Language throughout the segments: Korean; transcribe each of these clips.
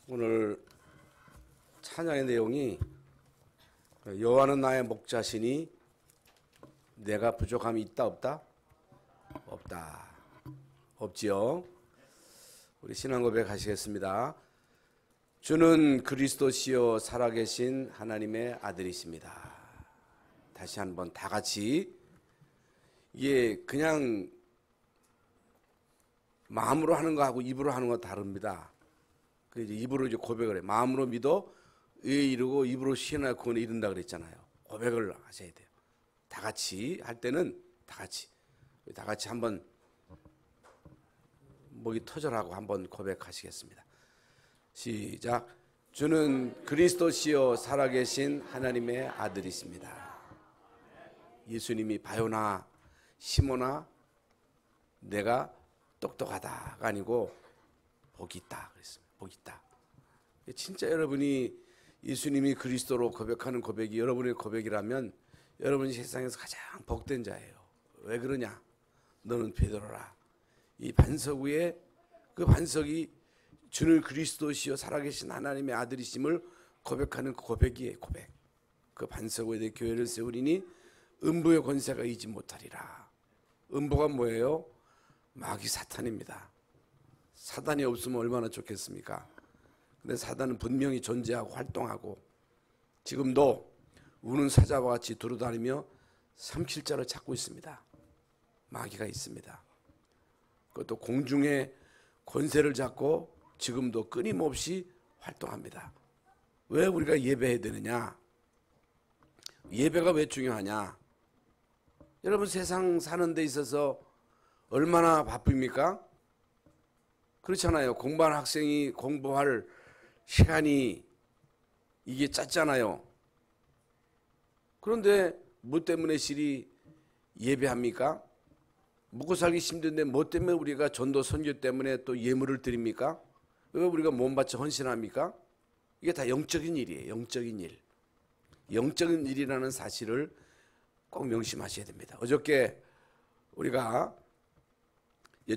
오늘 찬양의 내용이 여호와는 나의 목자시니 내가 부족함이 있다 없다? 없다. 없지요. 우리 신앙 고백 하시겠습니다. 주는 그리스도시요 살아계신 하나님의 아들이십니다. 다시 한번 다 같이. 이게 그냥 마음으로 하는 거하고 입으로 하는 거 다릅니다. 그 이제 입으로 이제 고백을 해. 마음으로 믿어 의 이루고 입으로 시인하여 구원에 이른다 그랬잖아요. 고백을 하셔야 돼요. 다 같이 할 때는 다 같이 한번 목이 터져라고 한번 고백하시겠습니다. 시작. 주는 그리스도시요 살아계신 하나님의 아들이십니다. 예수님이 바요나 시모나 내가 똑똑하다가 아니고 복이 있다 그랬습니다. 복이 있다. 진짜 여러분이 예수님이 그리스도로 고백하는 고백이 여러분의 고백이라면 여러분이 세상에서 가장 복된 자예요. 왜 그러냐? 너는 베드로라. 이 반석 위에 그 반석이 주는 그리스도시요 살아계신 하나님의 아들이심을 고백하는 그 고백이에요. 고백. 그 반석 위에 교회를 세우리니 음부의 권세가 이지 못하리라. 음부가 뭐예요? 마귀 사탄입니다. 사단이 없으면 얼마나 좋겠습니까? 근데 사단은 분명히 존재하고 활동하고 지금도 우는 사자와 같이 두루다니며 삼킬 자를 찾고 있습니다. 마귀가 있습니다. 그것도 공중의 권세를 잡고 지금도 끊임없이 활동합니다. 왜 우리가 예배해야 되느냐? 예배가 왜 중요하냐? 여러분 세상 사는 데 있어서 얼마나 바쁩니까? 그렇잖아요. 공부하는 학생이 공부할 시간이 이게 짧잖아요. 그런데 뭐 때문에 실이 예배합니까? 먹고 살기 힘든데 뭐 때문에 우리가 전도 선교 때문에 또 예물을 드립니까? 왜 우리가 몸바쳐 헌신합니까? 이게 다 영적인 일이에요. 영적인 일. 영적인 일이라는 사실을 꼭 명심하셔야 됩니다. 어저께 우리가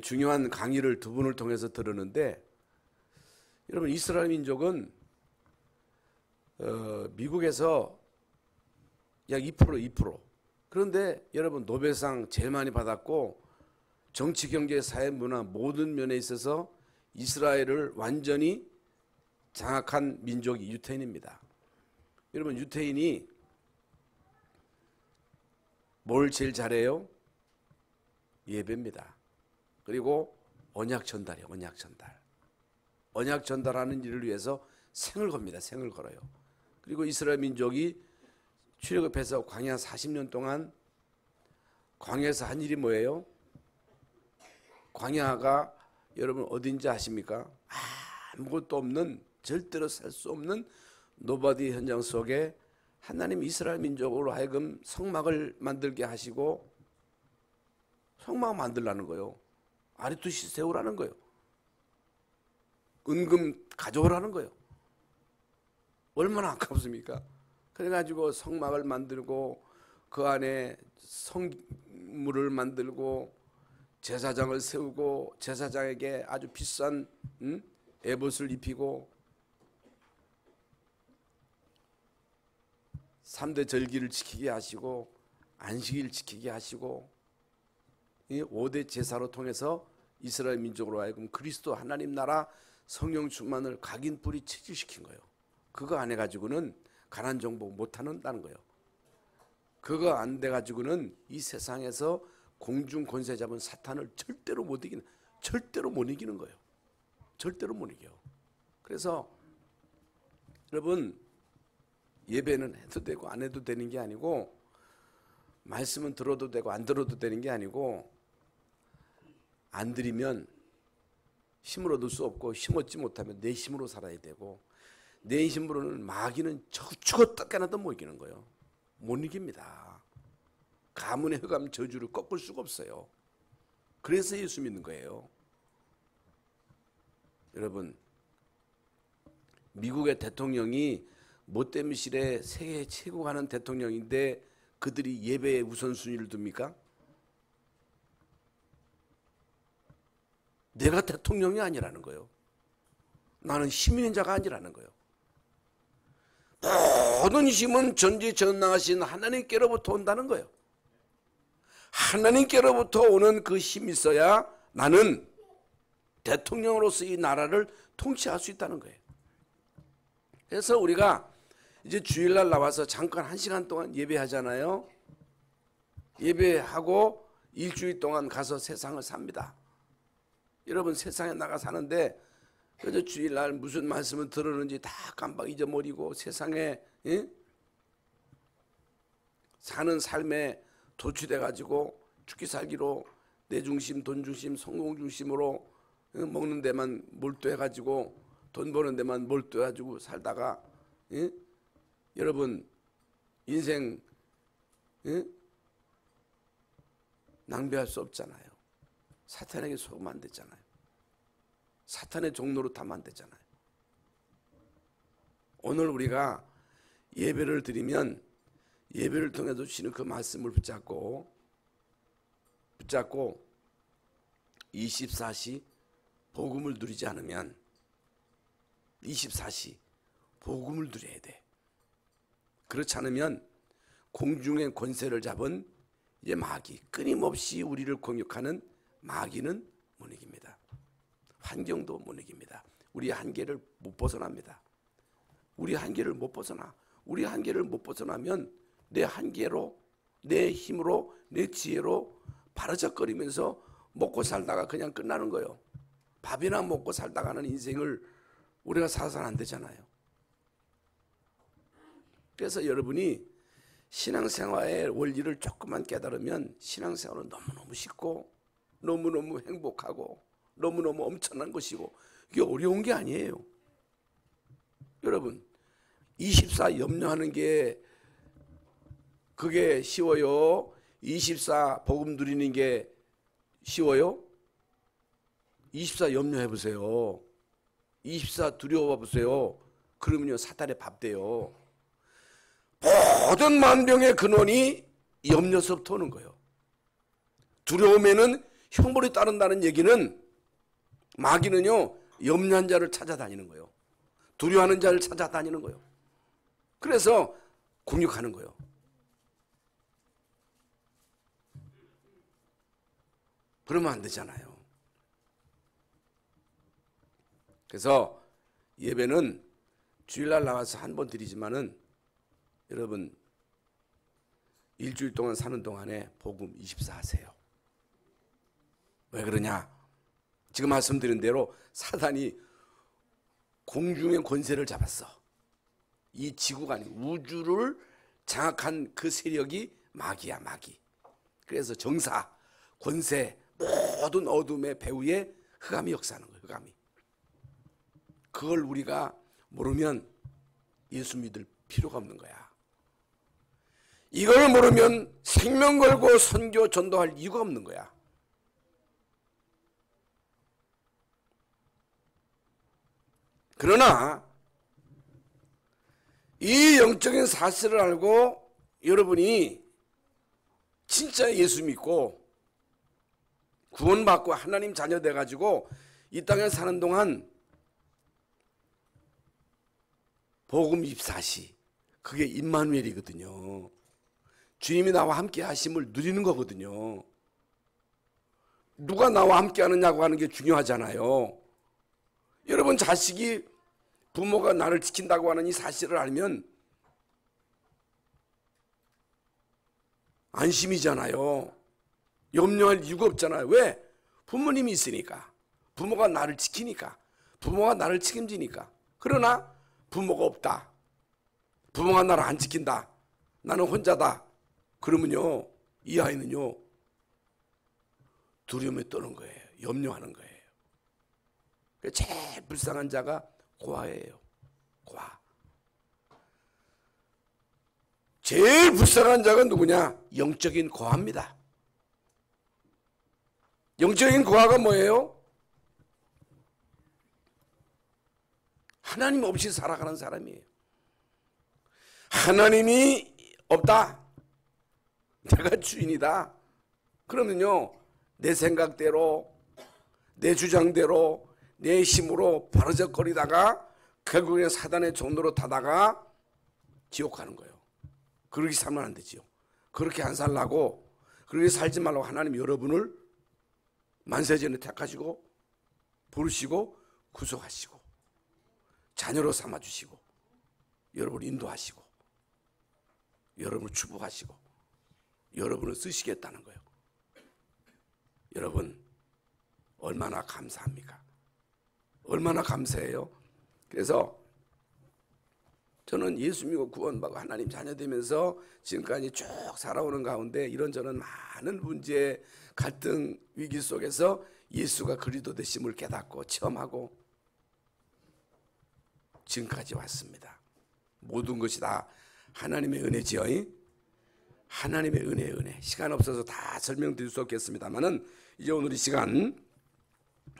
중요한 강의를 두 분을 통해서 들었는데 여러분 이스라엘 민족은 미국에서 약 2%. 그런데 여러분 노벨상 제일 많이 받았고 정치, 경제, 사회, 문화 모든 면에 있어서 이스라엘을 완전히 장악한 민족이 유태인입니다. 여러분 유태인이 뭘 제일 잘해요? 예배입니다. 그리고 언약 전달이에요. 언약 전달. 언약 전달하는 일을 위해서 생을 겁니다. 생을 걸어요. 그리고 이스라엘 민족이 출애굽해서 광야 40년 동안 광야에서 한 일이 뭐예요? 광야가 여러분 어딘지 아십니까? 아무것도 없는 절대로 살 수 없는 노바디 현장 속에 하나님 이스라엘 민족으로 하여금 성막을 만들게 하시고 성막 만들라는 거예요. 아리투시 세우라는 거예요. 은금 가져오라는 거예요. 얼마나 아깝습니까? 그래가지고 성막을 만들고 그 안에 성물을 만들고 제사장을 세우고 제사장에게 아주 비싼 에봇을 입히고 3대 절기를 지키게 하시고 안식일 지키게 하시고 이 5대 제사로 통해서 이스라엘 민족으로 하여금 그리스도 하나님 나라 성령 충만을 각인 뿌리 체질시킨 거예요. 그거 안 해가지고는 가난 정복 못하는다는 거예요. 그거 안 돼가지고는 이 세상에서 공중 권세 잡은 사탄을 절대로 못 이기는 거예요. 절대로 못 이겨. 그래서 여러분 예배는 해도 되고 안 해도 되는 게 아니고 말씀은 들어도 되고 안 들어도 되는 게 아니고 안 드리면 힘을 얻을 수 없고 힘 얻지 못하면 내 힘으로 살아야 되고 내 힘으로는 마귀는 죽었다 깨나도 못 이기는 거예요. 못 이깁니다. 가문의 흑암 저주를 꺾을 수가 없어요. 그래서 예수 믿는 거예요. 여러분 미국의 대통령이 못되미실에 세계 최고 가는 대통령인데 그들이 예배에 우선순위를 둡니까? 내가 대통령이 아니라는 거예요. 나는 힘 있는 자가 아니라는 거예요. 모든 힘은 전지전능하신 하나님께로부터 온다는 거예요. 하나님께로부터 오는 그 힘이 있어야 나는 대통령으로서 이 나라를 통치할 수 있다는 거예요. 그래서 우리가 이제 주일날 나와서 잠깐 1시간 동안 예배하잖아요. 예배하고 일주일 동안 가서 세상을 삽니다. 여러분 세상에 나가 사는데 그저 주일날 무슨 말씀을 들었는지 다 깜빡 잊어버리고 세상에 사는 삶에 도취돼 가지고 죽기 살기로 내 중심, 돈 중심, 성공 중심으로 먹는 데만 몰두해 가지고 돈 버는 데만 몰두해 가지고 살다가 여러분 인생 낭비할 수 없잖아요. 사탄에게 속으면 안 되잖아요. 사탄의 종로로 타면 안 되잖아요. 오늘 우리가 예배를 드리면 예배를 통해서 주시는 그 말씀을 붙잡고 24시 복음을 누리지 않으면 24시 복음을 누려야 돼. 그렇지 않으면 공중의 권세를 잡은 이제 마귀, 끊임없이 우리를 공격하는 마귀는 못 이깁니다. 환경도 못 이깁니다. 우리의 한계를 못 벗어납니다. 우리 한계를 못 벗어나. 우리 한계를 못 벗어나면 내 한계로, 내 힘으로, 내 지혜로 바르적거리면서 먹고 살다가 그냥 끝나는 거예요. 밥이나 먹고 살다가는 인생을 우리가 살아서는 안 되잖아요. 그래서 여러분이 신앙생활의 원리를 조금만 깨달으면 신앙생활은 너무너무 쉽고 너무너무 행복하고 너무너무 엄청난 것이고 이게 어려운 게 아니에요. 여러분 24 염려하는 게 그게 쉬워요? 24 복음 누리는 게 쉬워요? 24 염려해 보세요. 24 두려워 보세요. 그러면요 사탄의 밥 돼요. 모든 만병의 근원이 염려서부터 오는 거예요. 두려움에는 형벌이 따른다는 얘기는 마귀는요 염려한 자를 찾아다니는 거예요. 두려워하는 자를 찾아다니는 거예요. 그래서 공격하는 거예요. 그러면 안 되잖아요. 그래서 예배는 주일날 나와서 한 번 드리지만은 여러분 일주일 동안 사는 동안에 복음 24 하세요. 왜 그러냐? 지금 말씀드린 대로 사단이 공중의 권세를 잡았어. 이 지구가 아니고 우주를 장악한 그 세력이 마귀야, 마귀. 그래서 정사, 권세, 모든 어둠의 배후에 흑암이 역사하는 거예요. 흑암이. 그걸 우리가 모르면 예수 믿을 필요가 없는 거야. 이걸 모르면 생명 걸고 선교 전도할 이유가 없는 거야. 그러나 이 영적인 사실을 알고 여러분이 진짜 예수 믿고 구원받고 하나님 자녀 돼가지고 이 땅에 사는 동안 복음 24시 그게 임마누엘이거든요. 주님이 나와 함께 하심을 누리는 거거든요. 누가 나와 함께 하느냐고 하는 게 중요하잖아요. 여러분 자식이 부모가 나를 지킨다고 하는 이 사실을 알면 안심이잖아요. 염려할 이유가 없잖아요. 왜? 부모님이 있으니까. 부모가 나를 지키니까. 부모가 나를 책임지니까. 그러나 부모가 없다. 부모가 나를 안 지킨다. 나는 혼자다. 그러면요 이 아이는요 두려움에 떠는 거예요. 염려하는 거예요. 제일 불쌍한 자가 고아예요. 고아. 제일 불쌍한 자가 누구냐? 영적인 고아입니다. 영적인 고아가 뭐예요? 하나님 없이 살아가는 사람이에요. 하나님이 없다. 내가 주인이다. 그러면요 내 생각대로 내 주장대로 내 힘으로 버러적거리다가 결국에 사단의 종로로 타다가 지옥 가는 거예요. 그렇게 살면 안 되지요. 그렇게 안 살라고, 그렇게 살지 말라고 하나님 여러분을 만세전에 택하시고 부르시고 구속하시고 자녀로 삼아주시고 여러분을 인도하시고 여러분을 축복하시고 여러분을 쓰시겠다는 거예요. 여러분 얼마나 감사합니까? 얼마나 감사해요. 그래서 저는 예수 믿고 구원받고 하나님 자녀 되면서 지금까지 쭉 살아오는 가운데 이런저런 많은 문제, 갈등, 위기 속에서 예수가 그리스도 되심을 깨닫고 체험하고 지금까지 왔습니다. 모든 것이 다 하나님의 은혜지요. 하나님의 은혜. 시간 없어서 다 설명드릴 수 없겠습니다만은 이제 오늘 이 시간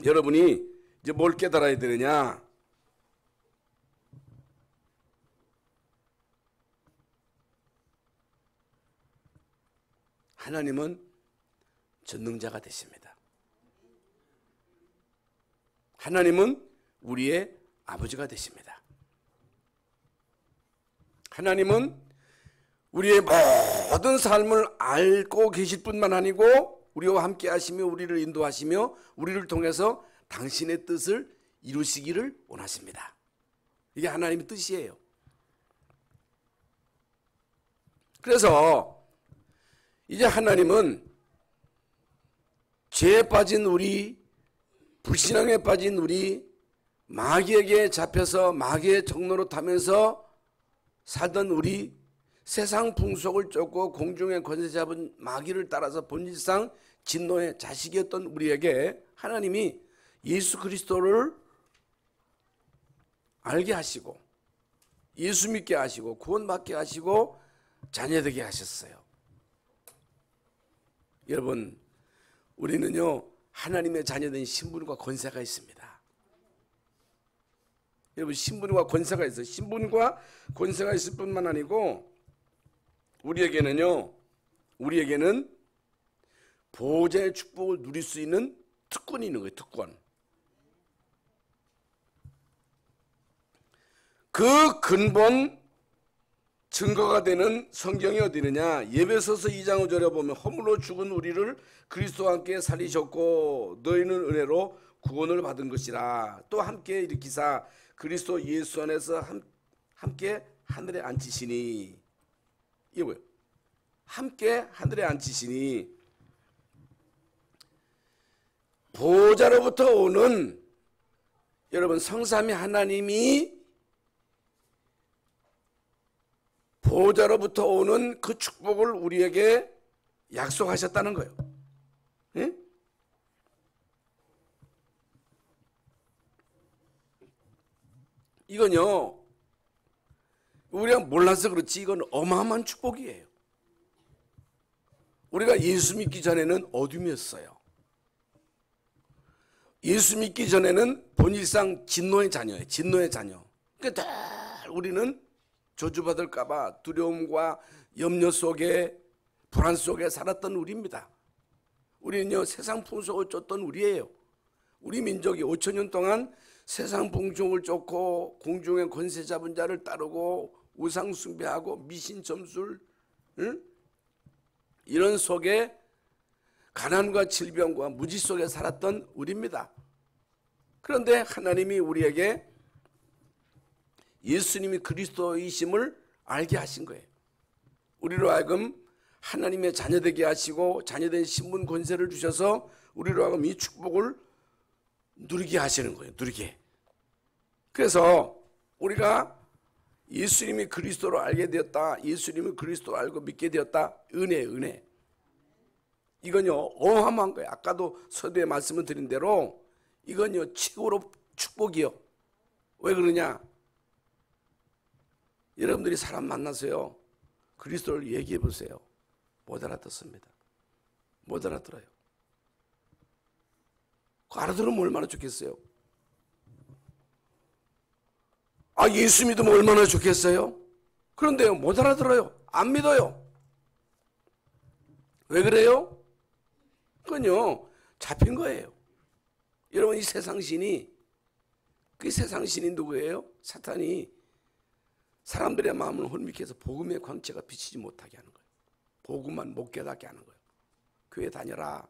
여러분이 이제 뭘 깨달아야 되느냐? 하나님은 전능자가 되십니다. 하나님은 우리의 아버지가 되십니다. 하나님은 우리의 모든 삶을 알고 계실 뿐만 아니고 우리와 함께 하시며 우리를 인도하시며 우리를 통해서 당신의 뜻을 이루시기를 원하십니다. 이게 하나님의 뜻이에요. 그래서 이제 하나님은 죄에 빠진 우리, 불신앙에 빠진 우리, 마귀에게 잡혀서 마귀의 정로로 타면서 살던 우리, 세상 풍속을 쫓고 공중의 권세 잡은 마귀를 따라서 본질상 진노의 자식이었던 우리에게 하나님이 예수 그리스도를 알게 하시고 예수 믿게 하시고 구원받게 하시고 자녀되게 하셨어요. 여러분 우리는요 하나님의 자녀된 신분과 권세가 있습니다. 여러분 신분과 권세가 있어요. 신분과 권세가 있을 뿐만 아니고 우리에게는 보호자의 축복을 누릴 수 있는 특권이 있는 거예요. 특권. 그 근본 증거가 되는 성경이 어디 있느냐? 에베소서 2장 5절에 보면 허물로 죽은 우리를 그리스도와 함께 살리셨고 너희는 은혜로 구원을 받은 것이라. 또 함께 일으키사 그리스도 예수 안에서 함께 하늘에 앉히시니. 이게 뭐예요? 함께 하늘에 앉히시니. 보호자로부터 오는 여러분 성삼위 하나님이 보호자로부터 오는 그 축복을 우리에게 약속하셨다는 거예요. 예? 이건요 우리가 몰라서 그렇지 이건 어마어마한 축복이에요. 우리가 예수 믿기 전에는 어둠이었어요. 예수 믿기 전에는 본질상 진노의 자녀예요. 진노의 자녀. 그러니까 늘 우리는 저주받을까봐 두려움과 염려 속에 불안 속에 살았던 우리입니다. 우리는요 세상 풍속을 쫓던 우리예요. 우리 민족이 5,000년 동안 세상 풍속을 쫓고 공중의 권세 잡은 자를 따르고 우상 숭배하고 미신 점술 이런 속에 가난과 질병과 무지 속에 살았던 우리입니다. 그런데 하나님이 우리에게 예수님이 그리스도이심을 알게 하신 거예요. 우리로 하여금 하나님의 자녀되게 하시고 자녀된 신분 권세를 주셔서 우리로 하여금 이 축복을 누리게 하시는 거예요. 누리게. 그래서 우리가 예수님이 그리스도로 알게 되었다. 예수님이 그리스도로 알고 믿게 되었다. 은혜. 이건요 어마어마한 거예요. 아까도 서두에 말씀을 드린 대로 이건요 최고로 축복이요. 왜 그러냐? 여러분들이 사람 만나서요 그리스도를 얘기해 보세요. 못 알아듣습니다. 못 알아들어요. 알아들으면 얼마나 좋겠어요. 예수 믿으면 얼마나 좋겠어요. 그런데요 못 알아들어요. 안 믿어요. 왜 그래요? 그건요 잡힌 거예요. 여러분 이 세상 신이 그 세상 신이 누구예요? 사탄이 사람들의 마음을 혼미케 해서 복음의 광채가 비치지 못하게 하는 거예요. 복음만 못 깨닫게 하는 거예요. 교회 다녀라,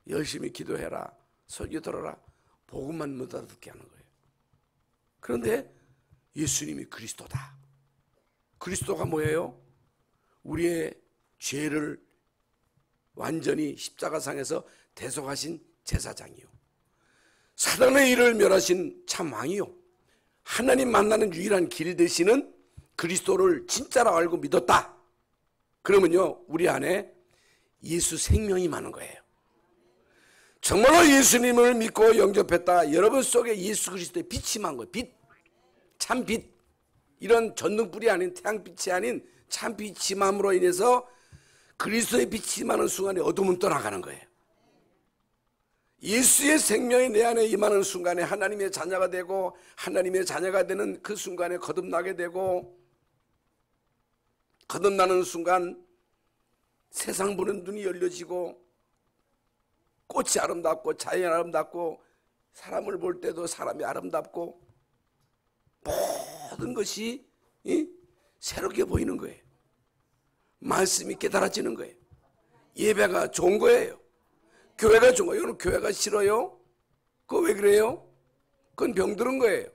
열심히 기도해라, 설교 들어라, 복음만 못 알아듣게 하는 거예요. 그런데 예수님이 그리스도다. 그리스도가 뭐예요? 우리의 죄를 완전히 십자가상에서 대속하신 제사장이요, 사단의 일을 멸하신 참 왕이요, 하나님 만나는 유일한 길 되시는 그리스도를 진짜로 알고 믿었다. 그러면요, 우리 안에 예수 생명이 많은 거예요. 정말로 예수님을 믿고 영접했다. 여러분 속에 예수 그리스도의 빛이 많은 거예요. 빛, 참 빛. 이런 전등불이 아닌, 태양빛이 아닌 참 빛이 많음으로 인해서 그리스도의 빛이 많은 순간에 어둠은 떠나가는 거예요. 예수의 생명이 내 안에 임하는 순간에 하나님의 자녀가 되고, 하나님의 자녀가 되는 그 순간에 거듭나게 되고, 거듭나는 순간 세상 보는 눈이 열려지고, 꽃이 아름답고 자연이 아름답고 사람을 볼 때도 사람이 아름답고 모든 것이 새롭게 보이는 거예요. 말씀이 깨달아지는 거예요. 예배가 좋은 거예요. 교회가 좋은 거예요. 여러분, 교회가 싫어요? 그거 왜 그래요? 그건 병들은 거예요.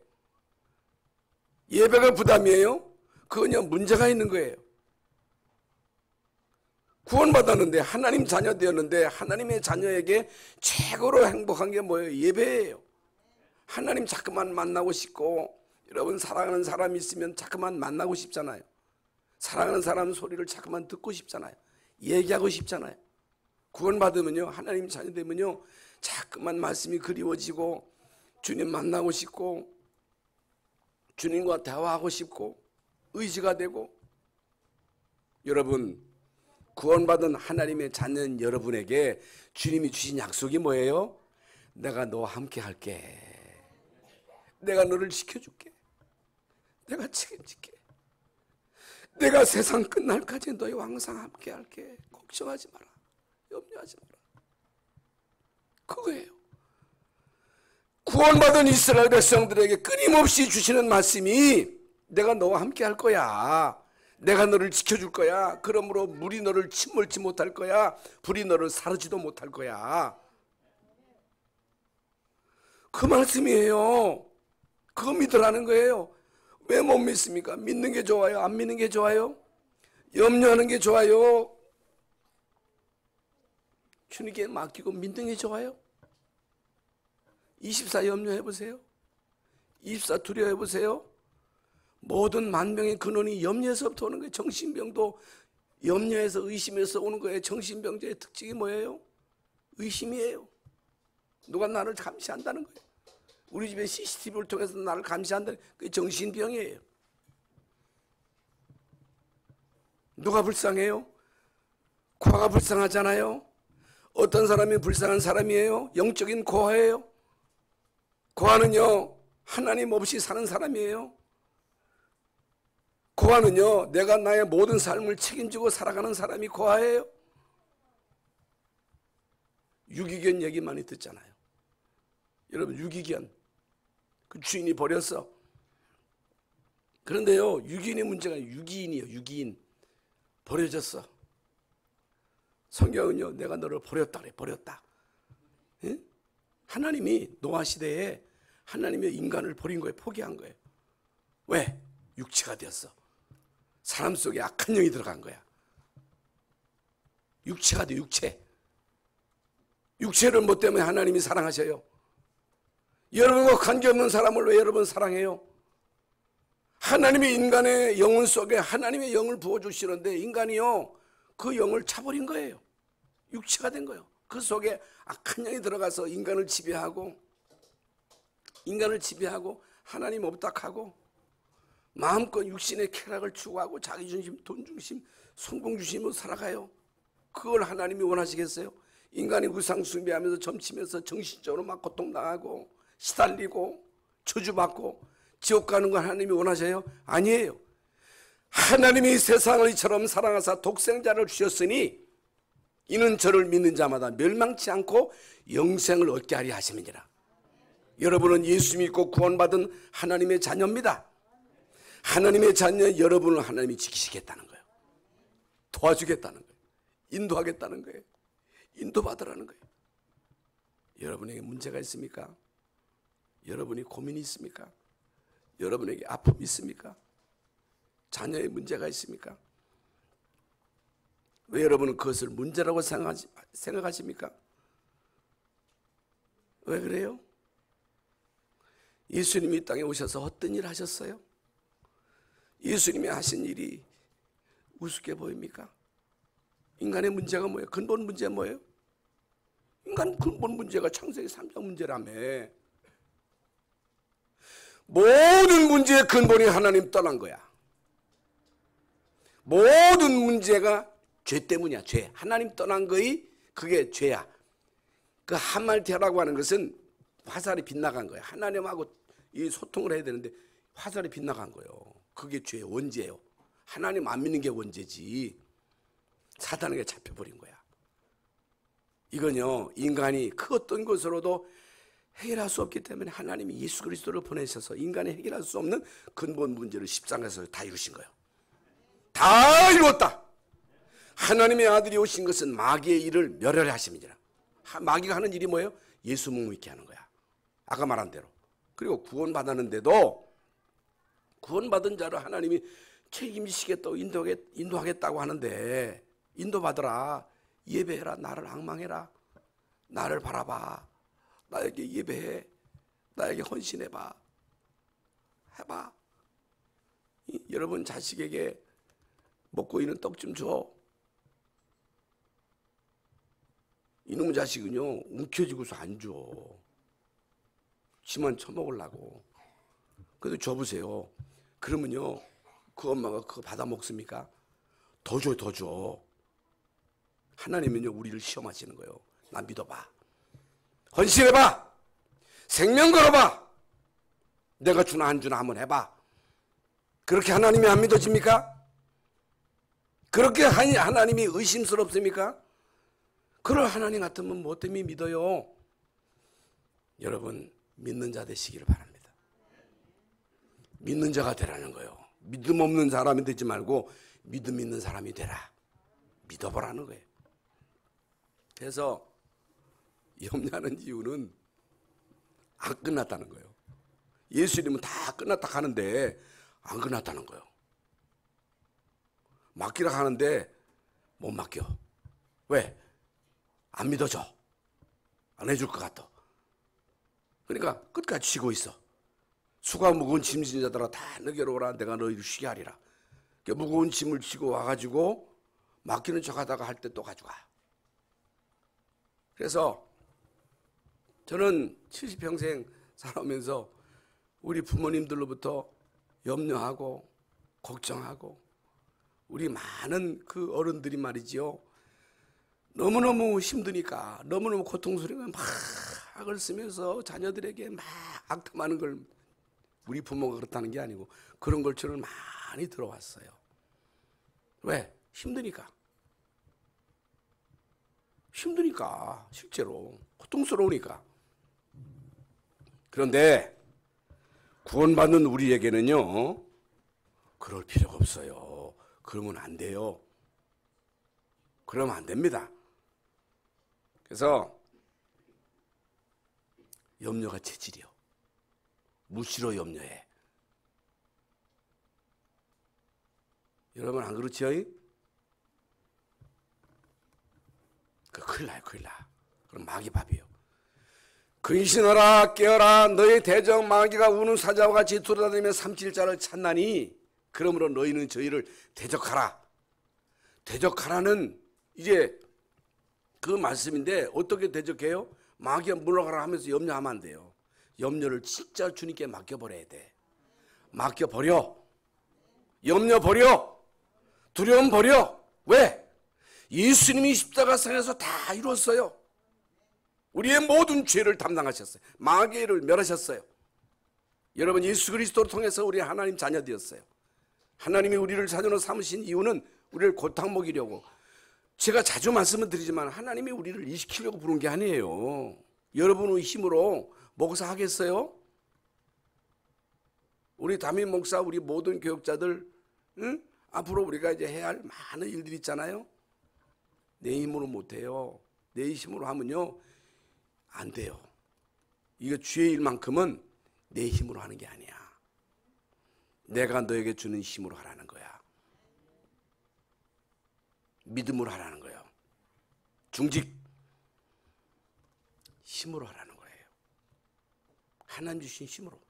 예배가 부담이에요? 그건 문제가 있는 거예요. 구원받았는데, 하나님 자녀 되었는데, 하나님의 자녀에게 최고로 행복한 게 뭐예요? 예배예요. 하나님 자꾸만 만나고 싶고, 여러분 사랑하는 사람이 있으면 자꾸만 만나고 싶잖아요. 사랑하는 사람 소리를 자꾸만 듣고 싶잖아요. 얘기하고 싶잖아요. 구원받으면요, 하나님 자녀 되면요, 자꾸만 말씀이 그리워지고, 주님 만나고 싶고, 주님과 대화하고 싶고, 의지가 되고. 여러분, 구원받은 하나님의 자녀인 여러분에게 주님이 주신 약속이 뭐예요? 내가 너와 함께 할게. 내가 너를 지켜줄게. 내가 책임질게. 내가 세상 끝날까지 너희와 항상 함께 할게. 걱정하지 마라. 염려하지 마라. 그거예요. 구원받은 이스라엘 백성들에게 끊임없이 주시는 말씀이 내가 너와 함께 할 거야. 내가 너를 지켜줄 거야. 그러므로 물이 너를 침몰치 못할 거야. 불이 너를 사르지도 못할 거야. 그 말씀이에요. 그거 믿으라는 거예요. 왜 못 믿습니까? 믿는 게 좋아요? 안 믿는 게 좋아요? 염려하는 게 좋아요? 주님께 맡기고 믿는 게 좋아요? 24 염려해보세요. 24 두려워해보세요. 모든 만병의 근원이 염려에서부터 오는 거예요. 정신병도 염려에서, 의심에서 오는 거예요. 정신병자의 특징이 뭐예요? 의심이에요. 누가 나를 감시한다는 거예요. 우리 집에 CCTV를 통해서 나를 감시한다는, 그게 정신병이에요. 누가 불쌍해요? 고아가 불쌍하잖아요. 어떤 사람이 불쌍한 사람이에요? 영적인 고아예요. 고아는요, 하나님 없이 사는 사람이에요. 고아는요, 내가 나의 모든 삶을 책임지고 살아가는 사람이 고아예요. 유기견 얘기 많이 듣잖아요. 여러분, 유기견, 그 주인이 버렸어. 그런데요, 유기인의 문제가 아니에요. 유기인이에요. 유기인. 버려졌어. 성경은요, 내가 너를 버렸다 그래. 버렸다. 예? 하나님이 노아 시대에 하나님의 인간을 버린 거예요. 포기한 거예요. 왜? 육체가 되었어. 사람 속에 악한 영이 들어간 거야. 육체가 돼. 육체. 육체를 뭐 때문에 하나님이 사랑하셔요? 여러분과 관계없는 사람을 왜 여러분 사랑해요? 하나님이 인간의 영혼 속에 하나님의 영을 부어주시는데, 인간이요, 그 영을 차버린 거예요. 육체가 된 거예요. 그 속에 악한 영이 들어가서 인간을 지배하고 하나님 없다하고 마음껏 육신의 쾌락을 추구하고 자기중심, 돈중심, 성공중심으로 살아가요. 그걸 하나님이 원하시겠어요? 인간이 우상 숭배하면서 점치면서 정신적으로 막 고통당하고 시달리고 저주받고 지옥 가는 걸 하나님이 원하셔요? 아니에요. 하나님이 세상을 이처럼 사랑하사 독생자를 주셨으니 이는 저를 믿는 자마다 멸망치 않고 영생을 얻게 하려 하심이니라. 여러분은 예수 믿고 구원받은 하나님의 자녀입니다. 하나님의 자녀 여러분을 하나님이 지키시겠다는 거예요. 도와주겠다는 거예요. 인도하겠다는 거예요. 인도받으라는 거예요. 여러분에게 문제가 있습니까? 여러분이 고민이 있습니까? 여러분에게 아픔이 있습니까? 자녀의 문제가 있습니까? 왜 여러분은 그것을 문제라고 생각하십니까? 왜 그래요? 예수님이 이 땅에 오셔서 어떤 일을 하셨어요? 예수님이 하신 일이 우습게 보입니까? 인간의 문제가 뭐예요? 근본 문제가 뭐예요? 인간 근본 문제가 창세기 3장 문제라며. 모든 문제의 근본이 하나님 떠난 거야. 모든 문제가 죄 때문이야. 죄. 하나님 떠난 거이 그게 죄야. 그 하말티아라고 하는 것은 화살이 빗나간 거야. 하나님하고 이 소통을 해야 되는데 화살이 빗나간 거예요. 그게 죄의 원죄예요. 하나님 안 믿는 게 원죄지. 사단에게 잡혀버린 거야. 이건요, 인간이 그 어떤 것으로도 해결할 수 없기 때문에 하나님이 예수 그리스도를 보내셔서 인간이 해결할 수 없는 근본 문제를 십자가에서 다 이루신 거예요. 다 이루었다. 하나님의 아들이 오신 것은 마귀의 일을 멸하심이니라. 마귀가 하는 일이 뭐예요? 예수 묵묵히 하는 거야. 아까 말한 대로. 그리고 구원받았는데도 구원받은 자를 하나님이 책임지시겠다고 인도하겠다고 하는데 인도받으라. 예배해라. 나를 앙망해라. 나를 바라봐. 나에게 예배해. 나에게 헌신해봐. 해봐. 여러분 자식에게 먹고 있는 떡 좀 줘. 이놈 자식은요 움켜쥐고서 안 줘. 지만 처먹으려고. 그래도 줘보세요. 그러면요 그 엄마가 그거 받아 먹습니까? 더 줘, 더 줘. 하나님은요 우리를 시험하시는 거예요. 나 믿어봐. 헌신해봐. 생명 걸어봐. 내가 주나 안 주나 한번 해봐. 그렇게 하나님이 안 믿어집니까? 그렇게 하나님이 의심스럽습니까? 그럴 하나님 같으면 뭐 때문에 믿어요? 여러분 믿는 자 되시기를 바랍니다. 믿는 자가 되라는 거예요. 믿음 없는 사람이 되지 말고 믿음 있는 사람이 되라. 믿어보라는 거예요. 그래서 염려하는 이유는 안 끝났다는 거예요. 예수님은 다 끝났다 하는데 안 끝났다는 거예요. 맡기라 하는데 못 맡겨. 왜? 안 믿어줘. 안 해줄 것 같아. 그러니까 끝까지 쉬고 있어. 수가 무거운 짐진 자들아 다 내게로 오라. 내가 너희를 쉬게 하리라. 무거운 짐을 지고 와가지고 맡기는 척하다가 할 때 또 가져가. 그래서 저는 70평생 살아오면서 우리 부모님들로부터 염려하고 걱정하고 우리 많은 그 어른들이 말이지요. 너무너무 힘드니까 너무너무 고통스러우니까 막 악을 쓰면서 자녀들에게 막 악담하는 걸 우리 부모가 그렇다는 게 아니고 그런 걸 저는 많이 들어왔어요. 왜? 힘드니까. 힘드니까 실제로 고통스러우니까. 그런데 구원받는 우리에게는요 그럴 필요가 없어요. 그러면 안 돼요. 그러면 안 됩니다. 그래서 염려가 체질이요. 무시로 염려해. 여러분 안 그렇지요? 큰일 나요. 큰일 나. 그럼 마귀 밥이에요. 근신하라 깨어라 너희 대적 마귀가 우는 사자와 같이 돌아다니며 삼킬자를 찾나니 그러므로 너희는 저희를 대적하라. 대적하라는 이제 그 말씀인데 어떻게 대적해요? 마귀가 물러가라 하면서 염려하면 안 돼요. 염려를 진짜 주님께 맡겨버려야 돼. 맡겨버려. 염려 버려. 두려움 버려. 왜? 예수님이 십자가상에서 다 이뤘어요. 우리의 모든 죄를 담당하셨어요. 마귀를 멸하셨어요. 여러분 예수 그리스도를 통해서 우리 하나님 자녀 되었어요. 하나님이 우리를 자녀로 삼으신 이유는 우리를 고탕 먹이려고. 제가 자주 말씀을 드리지만 하나님이 우리를 일시키려고 부른 게 아니에요. 여러분의 힘으로 목사 하겠어요? 우리 담임 목사, 우리 모든 교육자들, 응? 앞으로 우리가 이제 해야 할 많은 일들이 있잖아요. 내 힘으로 못해요. 내 힘으로 하면요 안 돼요. 이거 주의 일만큼은 내 힘으로 하는 게 아니야. 내가 너에게 주는 힘으로 하라는 거야. 믿음으로 하라는 거예요. 중직 힘으로 하라는 거예요. 하나님 주신 힘으로.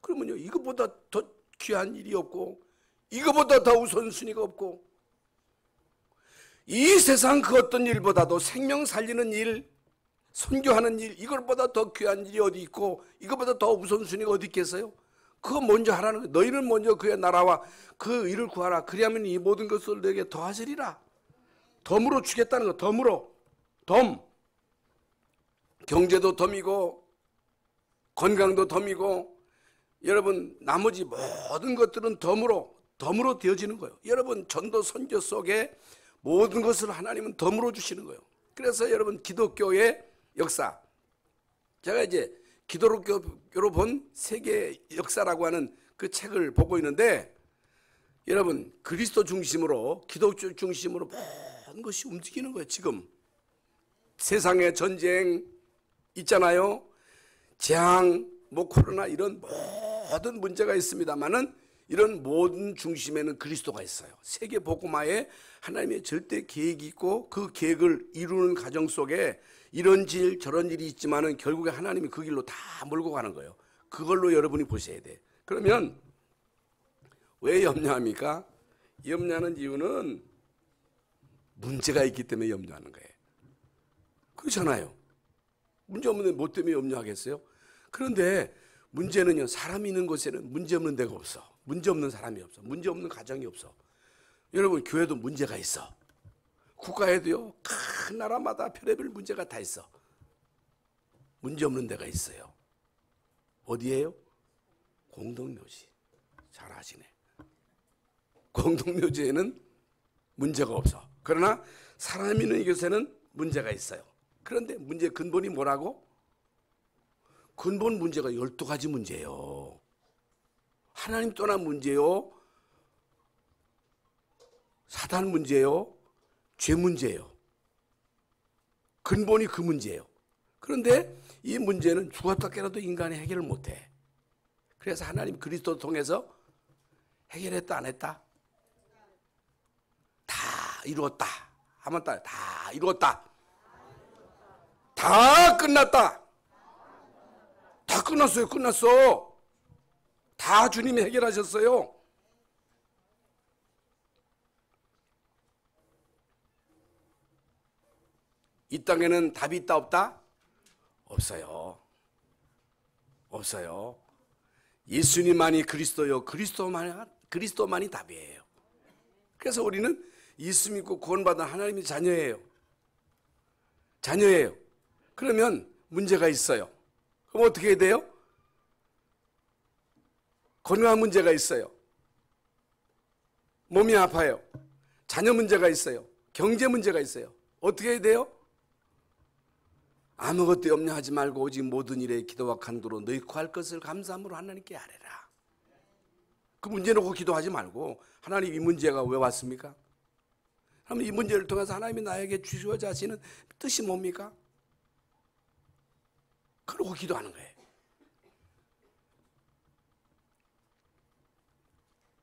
그러면요 이거보다 더 귀한 일이 없고 이거보다 더 우선순위가 없고 이 세상 그 어떤 일보다도 생명 살리는 일, 선교하는 일, 이것보다 더 귀한 일이 어디 있고 이것보다 더 우선순위가 어디 있겠어요? 그거 먼저 하라는 거예요. 너희는 먼저 그의 나라와 그 일을 구하라. 그리하면 이 모든 것을 너에게 더하시리라. 덤으로 주겠다는 거. 덤으로. 덤. 경제도 덤이고 건강도 덤이고 여러분 나머지 모든 것들은 덤으로 되어지는 거예요. 여러분 전도 선교 속에 모든 것을 하나님은 덤으로 주시는 거예요. 그래서 여러분 기독교의 역사, 제가 이제 기독교로 본 세계 역사라고 하는 그 책을 보고 있는데 여러분 그리스도 중심으로 기독교 중심으로 모든 것이 움직이는 거예요. 지금 세상의 전쟁 있잖아요. 재앙, 뭐 코로나 이런 모든 문제가 있습니다만은 이런 모든 중심에는 그리스도가 있어요. 세계 복음화에 하나님의 절대 계획이 있고 그 계획을 이루는 과정 속에 이런 질 저런 일이 있지만은 결국에 하나님이 그 길로 다 몰고 가는 거예요. 그걸로 여러분이 보셔야 돼. 그러면 왜 염려합니까? 염려하는 이유는 문제가 있기 때문에 염려하는 거예요. 그렇잖아요. 문제 없는데 뭐 때문에 염려하겠어요? 그런데 문제는요, 사람이 있는 곳에는 문제 없는 데가 없어. 문제 없는 사람이 없어. 문제 없는 가정이 없어. 여러분 교회도 문제가 있어. 국가에도요, 큰 나라마다 별의별 문제가 다 있어. 문제 없는 데가 있어요. 어디예요? 공동묘지. 잘 아시네. 공동묘지에는 문제가 없어. 그러나 사람 있는 이곳에는 문제가 있어요. 그런데 문제 근본이 뭐라고? 근본 문제가 12가지 문제예요. 하나님 떠난 문제요, 사단 문제요, 죄 문제예요. 근본이 그 문제예요. 그런데 이 문제는 죽었다 깨라도 인간이 해결을 못해. 그래서 하나님 그리스도를 통해서 해결했다 안 했다? 다 이루었다. 한번 따라. 다 이루었다. 다 끝났다. 다 끝났어요. 끝났어. 다 주님이 해결하셨어요. 이 땅에는 답이 있다 없다? 없어요. 없어요. 예수님만이 그리스도요. 그리스도만이 답이에요. 그래서 우리는 예수 믿고 구원받은 하나님의 자녀예요. 자녀예요. 그러면 문제가 있어요. 그럼 어떻게 해야 돼요? 건강 문제가 있어요. 몸이 아파요. 자녀 문제가 있어요. 경제 문제가 있어요. 어떻게 해야 돼요? 아무것도 염려하지 말고 오직 모든 일에 기도와 간구로 너희 구할 것을 감사함으로 하나님께 아뢰라. 그 문제 놓고 기도하지 말고 하나님 이 문제가 왜 왔습니까? 그럼 이 문제를 통해서 하나님이 나에게 주시고자 하시는 뜻이 뭡니까? 그러고 기도하는 거예요.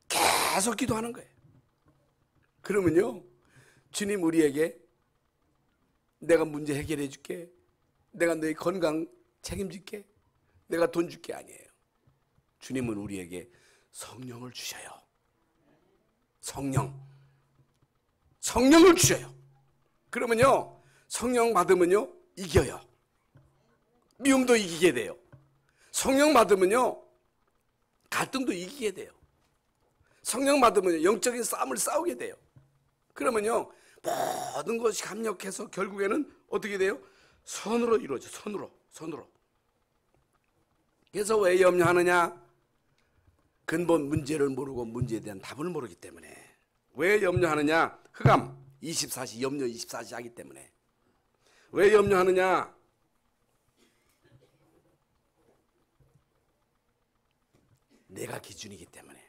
계속 기도하는 거예요. 그러면요, 주님 우리에게 내가 문제 해결해 줄게. 내가 너희 건강 책임질게. 내가 돈 줄게 아니에요. 주님은 우리에게 성령을 주셔요. 성령을 주셔요. 그러면요, 성령 받으면요, 이겨요. 미움도 이기게 돼요. 성령 받으면요, 갈등도 이기게 돼요. 성령 받으면 영적인 싸움을 싸우게 돼요. 그러면요, 모든 것이 합력해서 결국에는 어떻게 돼요? 선으로 이루어져. 선으로. 그래서 왜 염려하느냐? 근본 문제를 모르고 문제에 대한 답을 모르기 때문에. 왜 염려하느냐? 흑암 24시, 염려 24시 하기 때문에. 왜 염려하느냐? 내가 기준이기 때문에.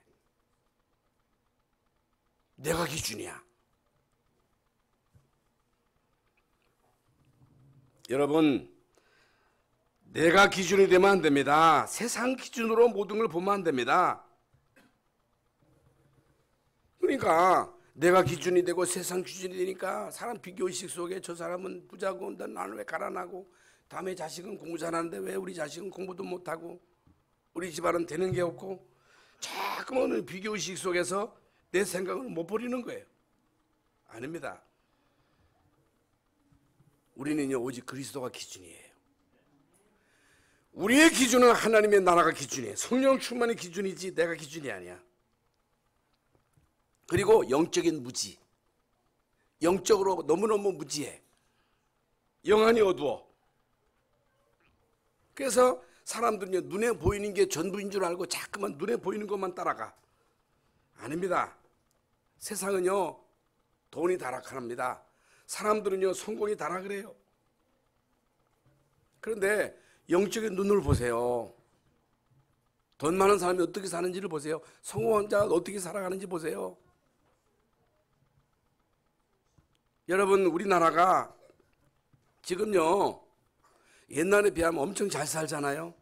내가 기준이야. 여러분, 내가 기준이 되면 안 됩니다. 세상 기준으로 모든 걸 보면 안 됩니다. 그러니까 내가 기준이 되고 세상 기준이 되니까 사람 비교의식 속에 저 사람은 부자고 나는 왜 가난하고, 다음에 자식은 공부 잘하는데 왜 우리 자식은 공부도 못하고, 우리 집안은 되는 게 없고, 자꾸만 비교의식 속에서 내 생각을 못 버리는 거예요. 아닙니다. 우리는요, 오직 그리스도가 기준이에요. 우리의 기준은 하나님의 나라가 기준이에요. 성령 충만의 기준이지 내가 기준이 아니야. 그리고 영적인 무지. 영적으로 너무너무 무지해. 영안이 어두워. 그래서 사람들은 눈에 보이는 게 전부인 줄 알고 자꾸만 눈에 보이는 것만 따라가. 아닙니다. 세상은요, 돈이 다락합니다. 사람들은요, 성공이 다락을 해요. 그런데 영적인 눈을 보세요. 돈 많은 사람이 어떻게 사는지를 보세요. 성공한 자가 어떻게 살아가는지 보세요. 여러분, 우리나라가 지금요, 옛날에 비하면 엄청 잘 살잖아요.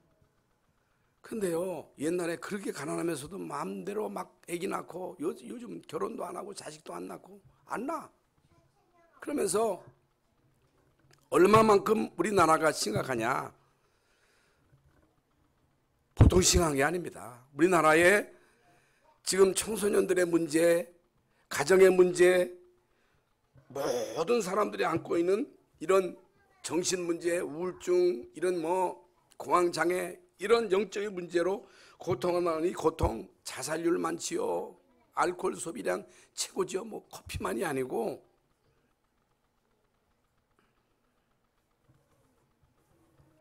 근데요, 옛날에 그렇게 가난하면서도 마음대로 막 애기 낳고, 요즘 결혼도 안 하고 자식도 안 낳고 안 낳아. 그러면서 얼마만큼 우리나라가 심각하냐? 보통 심각한 게 아닙니다. 우리나라에 지금 청소년들의 문제, 가정의 문제, 모든 사람들이 안고 있는 이런 정신 문제, 우울증, 이런 공황장애, 이런 영적인 문제로 고통하니 고통, 자살률 많지요. 알코올 소비량 최고죠. 커피만이 아니고.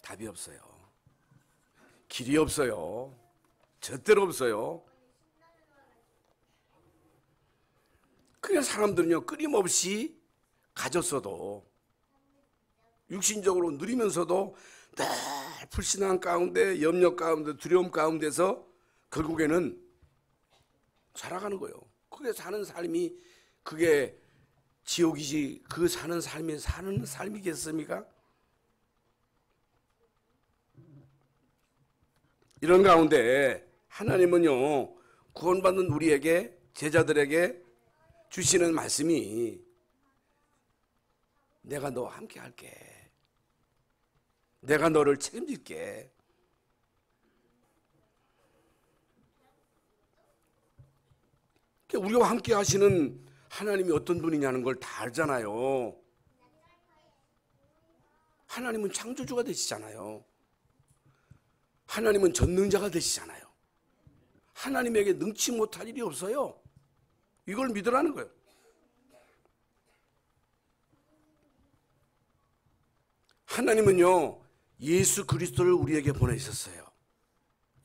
답이 없어요. 길이 없어요. 절대로 없어요. 그냥 사람들은요, 끊임없이 가졌어도, 육신적으로 누리면서도 늘 불신앙 가운데, 염려 가운데, 두려움 가운데서 결국에는 살아가는 거예요. 그게 사는 삶이, 그게 지옥이지, 그 사는 삶이 사는 삶이겠습니까? 이런 가운데 하나님은요, 구원받는 우리에게, 제자들에게 주시는 말씀이, 내가 너와 함께 할게. 내가 너를 책임질게. 우리와 함께 하시는 하나님이 어떤 분이냐는 걸 다 알잖아요. 하나님은 창조주가 되시잖아요. 하나님은 전능자가 되시잖아요. 하나님에게 능치 못할 일이 없어요. 이걸 믿으라는 거예요. 하나님은요, 예수 그리스도를 우리에게 보내셨어요.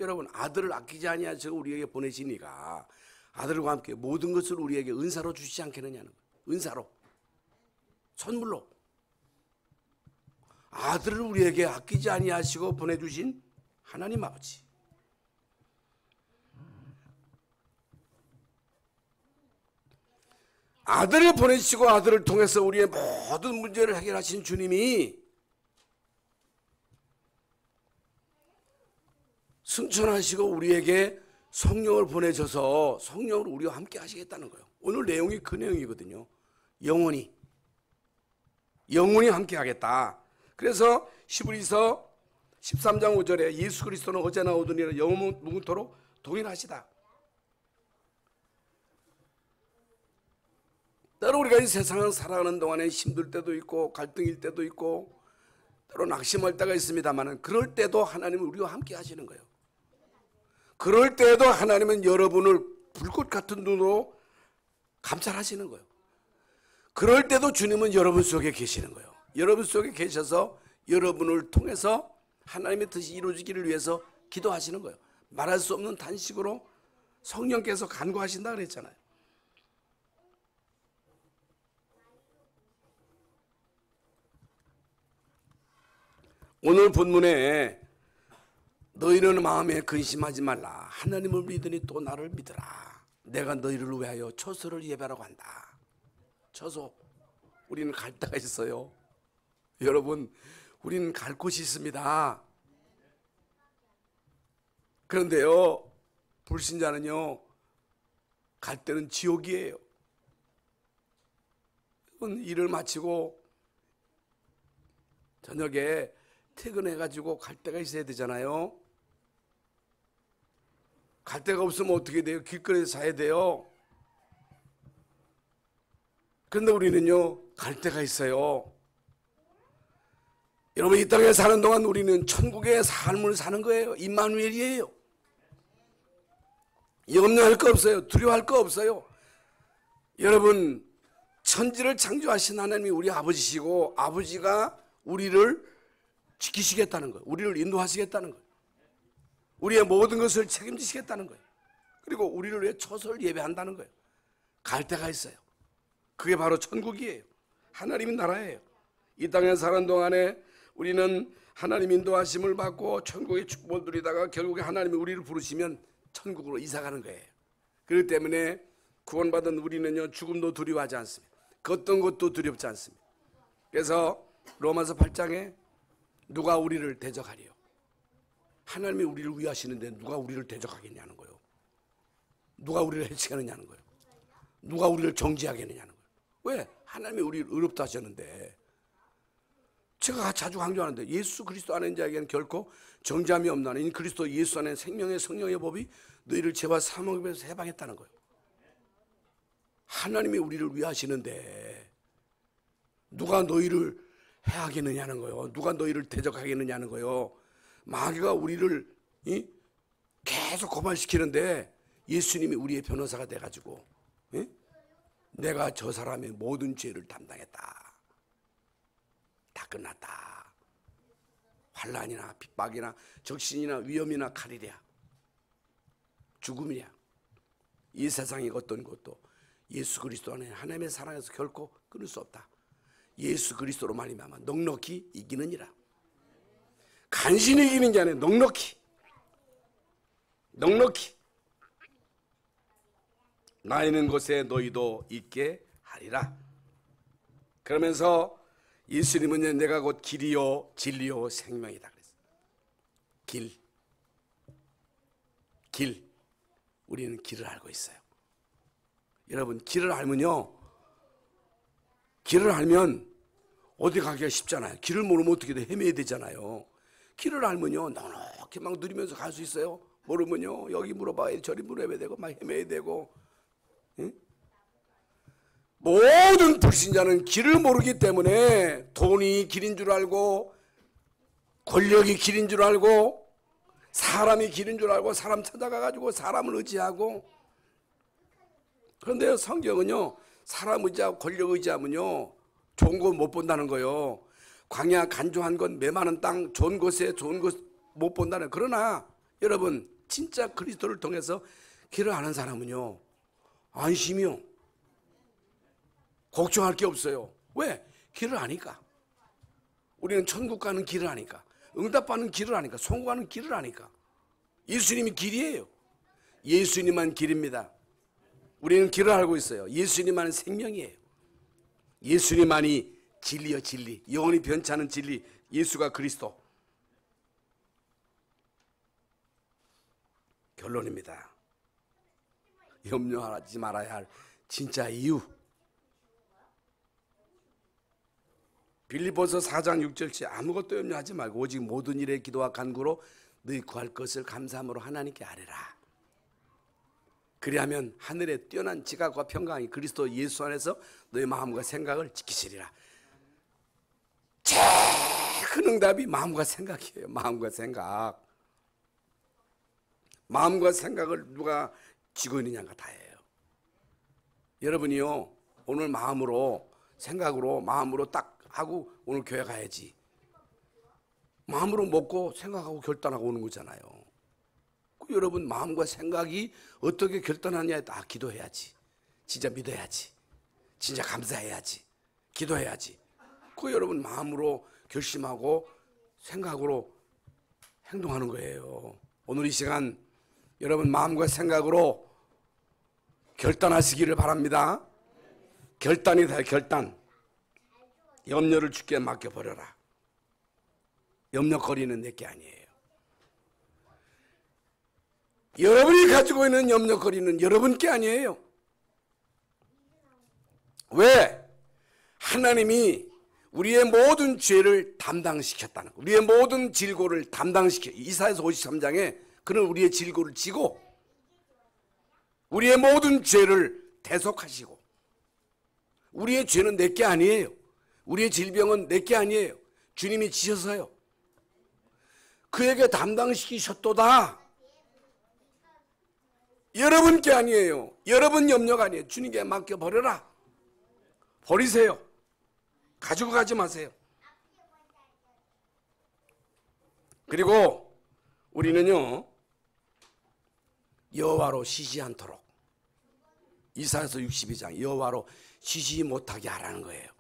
여러분, 아들을 아끼지 아니하시고 우리에게 보내시니까 아들과 함께 모든 것을 우리에게 은사로 주시지 않겠느냐는 거예요. 은사로, 선물로. 아들을 우리에게 아끼지 아니하시고 보내주신 하나님 아버지. 아들을 보내시고 아들을 통해서 우리의 모든 문제를 해결하신 주님이 승천하시고 우리에게 성령을 보내셔서 성령으로 우리와 함께 하시겠다는 거예요. 오늘 내용이 그 내용이거든요. 영원히 함께 하겠다. 그래서 히브리서 13장 5절에 예수 그리스도는 어제나 오더니라 영원토록 동일하시다. 때로 우리가 이 세상을 살아가는 동안에 힘들 때도 있고 갈등일 때도 있고 때로 낙심할 때가 있습니다만, 그럴 때도 하나님은 우리와 함께 하시는 거예요. 그럴 때도 하나님은 여러분을 불꽃 같은 눈으로 감찰하시는 거예요. 그럴 때도 주님은 여러분 속에 계시는 거예요. 여러분 속에 계셔서 여러분을 통해서 하나님의 뜻이 이루어지기를 위해서 기도하시는 거예요. 말할 수 없는 단식으로 성령께서 간구하신다 그랬잖아요. 오늘 본문에 너희는 마음에 근심하지 말라. 하나님을 믿으니 또 나를 믿으라. 내가 너희를 위하여 처소를 예배하라고 한다. 처소, 우리는 갈 데가 있어요. 여러분, 우리는 갈 곳이 있습니다. 그런데요, 불신자는요, 갈 때는 지옥이에요. 일을 마치고 저녁에 퇴근해가지고 갈 데가 있어야 되잖아요. 갈 데가 없으면 어떻게 돼요? 길거리에서 자야 돼요. 그런데 우리는요, 갈 데가 있어요. 여러분, 이 땅에 사는 동안 우리는 천국의 삶을 사는 거예요. 임마누엘이에요. 염려할 거 없어요. 두려워할 거 없어요. 여러분, 천지를 창조하신 하나님이 우리 아버지시고, 아버지가 우리를 지키시겠다는 거예요. 우리를 인도하시겠다는 거예요. 우리의 모든 것을 책임지시겠다는 거예요. 그리고 우리를 위해 처소를 예배한다는 거예요. 갈 데가 있어요. 그게 바로 천국이에요. 하나님의 나라예요. 이 땅에 사는 동안에 우리는 하나님 인도하심을 받고 천국의 축복을 누리다가 결국에 하나님이 우리를 부르시면 천국으로 이사가는 거예요. 그렇기 때문에 구원받은 우리는요, 죽음도 두려워하지 않습니다. 그 어떤 것도 두렵지 않습니다. 그래서 로마서 8장에 누가 우리를 대적하리요? 하나님이 우리를 위하시는데 누가 우리를 대적하겠냐는 거예요. 누가 우리를 해치겠느냐는 거예요. 누가 우리를 정지하겠느냐는 거예요. 왜? 하나님이 우리를 의롭다 하셨는데. 제가 자주 강조하는데 예수 그리스도 안에 있는 자에게는 결코 정죄함이 없나니 이 그리스도 예수 안에 생명의 성령의 법이 너희를 죄와 사망에서 해방했다는 거예요. 하나님이 우리를 위하시는데 누가 너희를 해하겠느냐는 거예요. 누가 너희를 대적하겠느냐는 거예요. 마귀가 우리를 계속 고발시키는데 예수님이 우리의 변호사가 돼가지고 내가 저 사람의 모든 죄를 담당했다. 다 끝났다. 환난이나 핍박이나 적신이나 위험이나 칼이랴 죽음이랴 이 세상의 어떤 것도 예수 그리스도 안에 하나님의 사랑에서 결코 끊을 수 없다. 예수 그리스도로 말미암아 넉넉히 이기느니라. 간신히 이기는 자는 넉넉히 나 있는 곳에 너희도 있게 하리라. 그러면서 예수님은 내가 곧 길이요 진리요 생명이다 그랬어요. 길. 우리는 길을 알고 있어요. 여러분, 길을 알면요, 길을 알면 어디 가기가 쉽잖아요. 길을 모르면 어떻게 돼? 헤매야 되잖아요. 길을 알면요, 넉넉히 막 누리면서 갈 수 있어요. 모르면요, 여기 물어봐야 저리 물어봐야 되고 막 헤매야 되고. 응? 모든 불신자는 길을 모르기 때문에 돈이 길인 줄 알고 권력이 길인 줄 알고 사람이 길인 줄 알고 사람 찾아가가지고 사람을 의지하고. 그런데 성경은요, 사람 의지하고 권력 의지하면요 좋은 거 못 본다는 거예요. 광야 간조한 것 메마른 땅 좋은 곳에 좋은 것 못 본다는. 그러나 여러분, 진짜 그리스도를 통해서 길을 아는 사람은요 안심이요, 걱정할 게 없어요. 왜? 길을 아니까. 우리는 천국 가는 길을 아니까, 응답받는 길을 아니까, 성공하는 길을 아니까. 예수님이 길이에요. 예수님만 길입니다. 우리는 길을 알고 있어요. 예수님만은 생명이에요. 예수님만이 진리요 진리, 영원히 변치 않은 진리, 예수가 그리스도. 결론입니다. 염려하지 말아야 할 진짜 이유. 빌립보서 4장 6절째 아무것도 염려하지 말고 오직 모든 일에 기도와 간구로 너희 구할 것을 감사함으로 하나님께 아뢰라. 그리하면 하늘의 뛰어난 지각과 평강이 그리스도 예수 안에서 너희 마음과 생각을 지키시리라. 제일 큰 응답이 마음과 생각이에요. 마음과 생각. 마음과 생각을 누가 쥐고 있느냐가 다예요. 여러분이요, 오늘 마음으로 생각으로 마음으로 딱 하고 오늘 교회 가야지. 마음으로 먹고 생각하고 결단하고 오는 거잖아요. 여러분, 마음과 생각이 어떻게 결단하냐에 다 기도해야지. 진짜 믿어야지. 진짜 감사해야지. 기도해야지. 그 여러분 마음으로 결심하고 생각으로 행동하는 거예요. 오늘 이 시간 여러분 마음과 생각으로 결단하시기를 바랍니다. 결단이다, 결단. 염려를 주께 맡겨버려라. 염려거리는 내게 아니에요. 여러분이 가지고 있는 염려거리는 여러분께 아니에요. 왜? 하나님이 우리의 모든 죄를 담당시켰다는 거. 우리의 모든 질고를 담당시켜. 이사야서 53장에 그는 우리의 질고를 지고 우리의 모든 죄를 대속하시고, 우리의 죄는 내게 아니에요. 우리의 질병은 내게 아니에요. 주님이 지셔서요. 그에게 담당시키셨도다. 여러분께 아니에요. 여러분 염려가 아니에요. 주님께 맡겨버려라. 버리세요. 가지고 가지 마세요. 그리고 우리는요, 여호와로 쉬지 않도록, 이사야서 62장 여호와로 쉬지 못하게 하라는 거예요.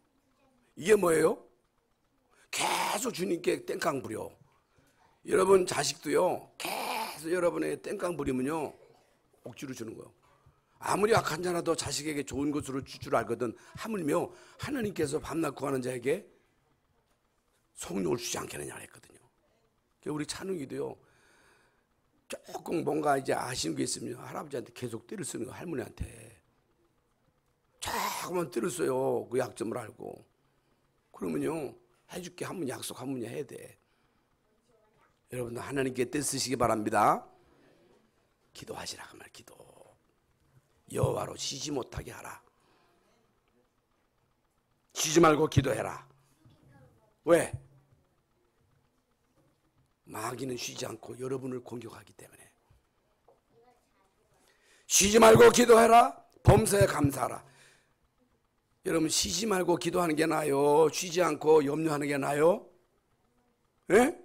이게 뭐예요? 계속 주님께 땡깡 부려. 여러분 자식도요, 계속 여러분의 땡깡 부리면요 억지로 주는 거예요. 아무리 악한 자라도 자식에게 좋은 것으로 줄 줄 알거든. 하물며 하나님께서 밤낮 구하는 자에게 속욕을 주지 않겠느냐 했거든요. 우리 찬웅이도요, 조금 뭔가 이제 아쉬운 게 있으면 할아버지한테 계속 띠를 쓰는 거, 할머니한테. 자꾸만 띠를 써요. 그 약점을 알고. 그러면요, 해줄게 하면 약속하면 해야 돼. 여러분들 하나님께 떼 쓰시기 바랍니다. 기도하시라 그 말, 기도. 여호와로 쉬지 못하게 하라. 쉬지 말고 기도해라. 왜? 마귀는 쉬지 않고 여러분을 공격하기 때문에. 쉬지 말고 기도해라. 범사에 감사하라. 여러분 쉬지 말고 기도하는 게 나아요? 쉬지 않고 염려하는 게 나아요? 예?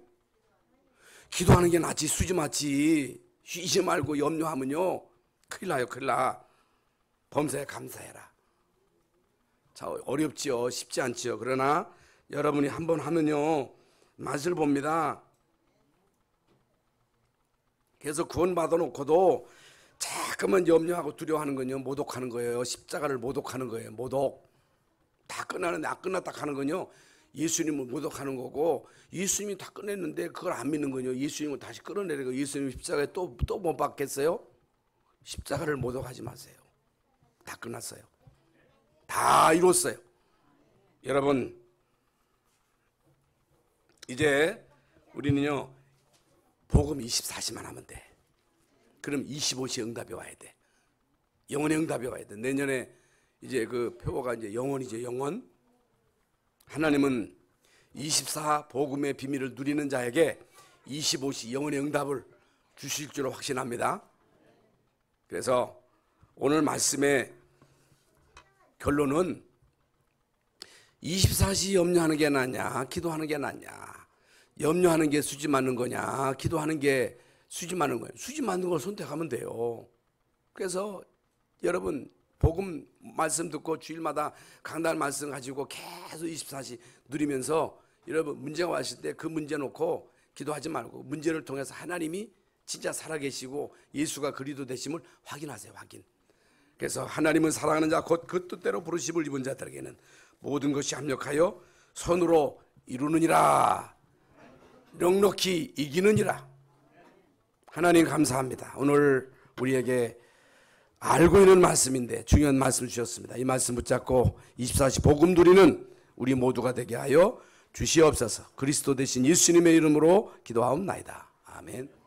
기도하는 게 낫지, 쉬지 마지. 쉬지 말고 염려하면요 큰일 나요, 큰일 나. 범사에 감사해라. 자, 어렵지요, 쉽지 않지요. 그러나 여러분이 한번 하면요 맛을 봅니다. 그래서 구원받아 놓고도 자꾸만 염려하고 두려워하는 건요 모독하는 거예요. 십자가를 모독하는 거예요. 모독. 다 끝나는데 안 끝났다 하는 건요 예수님을 모독하는 거고, 예수님이 다 끝냈는데 그걸 안 믿는 거요 예수님을 다시 끌어내리고, 예수님 십자가에 또 못 박겠어요? 십자가를 모독하지 마세요. 다 끝났어요. 다 이뤘어요. 여러분 이제 우리는요 복음 24시만 하면 돼. 그럼 25시 응답이 와야 돼. 영원의 응답이 와야 돼. 내년에 이제 그 표어가 이제 영원이죠, 영원. 하나님은 24 복음의 비밀을 누리는 자에게 25시 영원의 응답을 주실 줄로 확신합니다. 그래서 오늘 말씀의 결론은 24시 염려하는 게 낫냐, 기도하는 게 낫냐. 염려하는 게 수지 맞는 거냐, 기도하는 게 수지 맞는 거냐. 수지 맞는 걸 선택하면 돼요. 그래서 여러분 복음 말씀 듣고 주일마다 강단 말씀 가지고 계속 24시 누리면서 여러분 문제가 왔을 때 그 문제 놓고 기도하지 말고 문제를 통해서 하나님이 진짜 살아계시고 예수가 그리스도 되심을 확인하세요. 확인. 그래서 하나님은 사랑하는 자 곧 그 뜻대로 부르심을 입은 자들에게는 모든 것이 합력하여 선으로 이루느니라. 넉넉히 이기느니라. 하나님 감사합니다. 오늘 우리에게 알고 있는 말씀인데 중요한 말씀 주셨습니다. 이 말씀 붙잡고 24시 복음 누리는 우리 모두가 되게 하여 주시옵소서. 그리스도 되신 예수님의 이름으로 기도하옵나이다. 아멘.